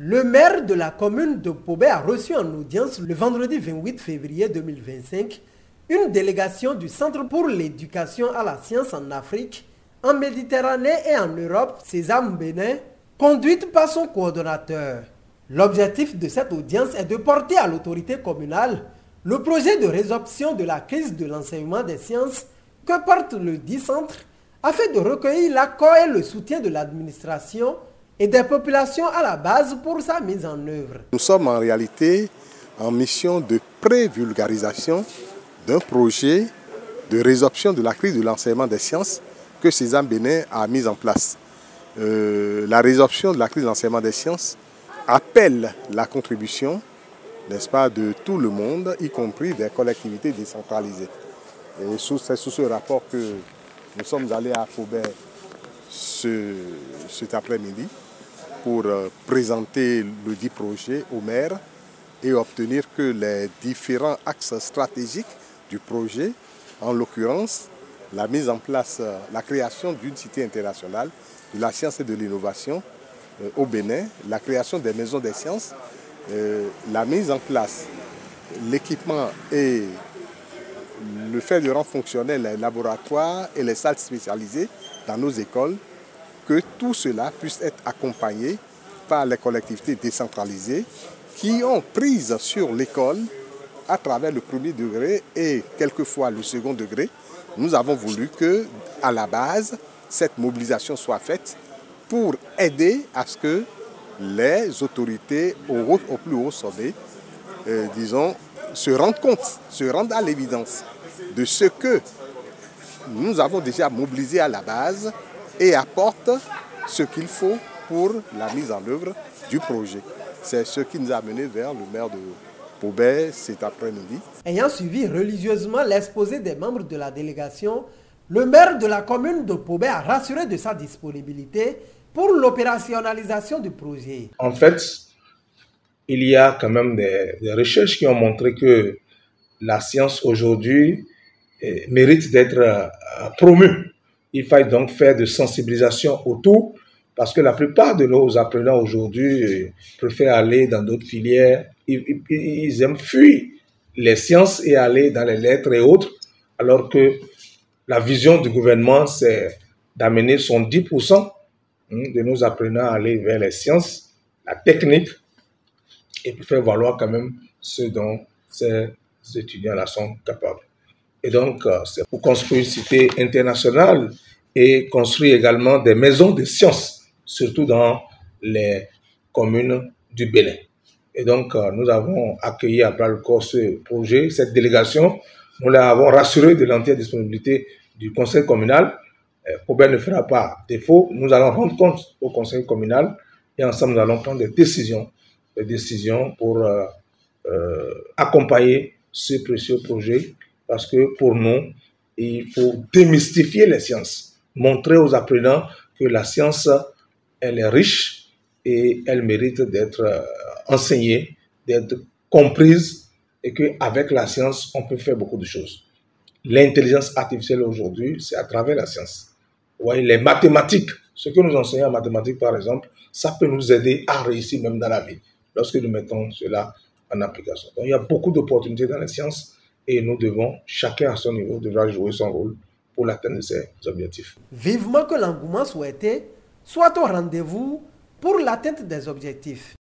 Le maire de la commune de Pobé a reçu en audience le vendredi 28 février 2025 une délégation du Centre pour l'éducation à la science en Afrique, en Méditerranée et en Europe, Sésame Bénin, conduite par son coordonnateur. L'objectif de cette audience est de porter à l'autorité communale le projet de résorption de la crise de l'enseignement des sciences que porte le dit centre afin de recueillir l'accord et le soutien de l'administration et des populations à la base pour sa mise en œuvre. Nous sommes en réalité en mission de pré-vulgarisation d'un projet de résorption de la crise de l'enseignement des sciences que Sésame Bénin a mis en place. La résorption de la crise de l'enseignement des sciences appelle la contribution, n'est-ce pas, de tout le monde, y compris des collectivités décentralisées. Et c'est sous ce rapport que nous sommes allés à Pobé cet après-midi pour présenter le dit projet au maire et obtenir que les différents axes stratégiques du projet, en l'occurrence la mise en place, la création d'une cité internationale de la science et de l'innovation au Bénin, la création des maisons des sciences, la mise en place, l'équipement et le fait de rendre fonctionnels les laboratoires et les salles spécialisées dans nos écoles, que tout cela puisse être accompagné par les collectivités décentralisées qui ont prise sur l'école à travers le premier degré et quelquefois le second degré. Nous avons voulu que, à la base, cette mobilisation soit faite pour aider à ce que les autorités au plus haut sommet, disons, se rendent compte, se rendent à l'évidence de ce que nous avons déjà mobilisé à la base et apportent ce qu'il faut pour la mise en œuvre du projet. C'est ce qui nous a amené vers le maire de Pobé cet après-midi. Ayant suivi religieusement l'exposé des membres de la délégation, le maire de la commune de Pobé a rassuré de sa disponibilité pour l'opérationnalisation du projet. En fait, il y a quand même des recherches qui ont montré que la science aujourd'hui mérite d'être promue. Il faut donc faire de sensibilisation autour, parce que la plupart de nos apprenants aujourd'hui préfèrent aller dans d'autres filières. Ils aiment fuir les sciences et aller dans les lettres et autres, alors que la vision du gouvernement, c'est d'amener son 10% de nos apprenants à aller vers les sciences, la technique, et pour faire valoir quand même ce dont ces étudiants-là sont capables. Et donc, c'est pour construire une cité internationale et construire également des maisons de sciences, surtout dans les communes du Bénin. Et donc, nous avons accueilli à bras le corps ce projet, cette délégation. Nous l'avons rassuré de l'entière disponibilité du conseil communal. Pobé ne fera pas défaut. Nous allons rendre compte au conseil communal et ensemble, nous allons prendre des décisions pour accompagner ce précieux projet. Parce que pour nous, il faut démystifier les sciences, montrer aux apprenants que la science, elle est riche et elle mérite d'être enseignée, d'être comprise, et qu'avec la science, on peut faire beaucoup de choses. L'intelligence artificielle aujourd'hui, c'est à travers la science. Vous voyez, les mathématiques, ce que nous enseignons en mathématiques, par exemple, ça peut nous aider à réussir même dans la vie, lorsque nous mettons cela en application. Donc, il y a beaucoup d'opportunités dans les sciences. Et nous devons, chacun à son niveau, devra jouer son rôle pour l'atteinte de ces objectifs. Vivement que l'engouement souhaité soit au rendez-vous pour l'atteinte des objectifs.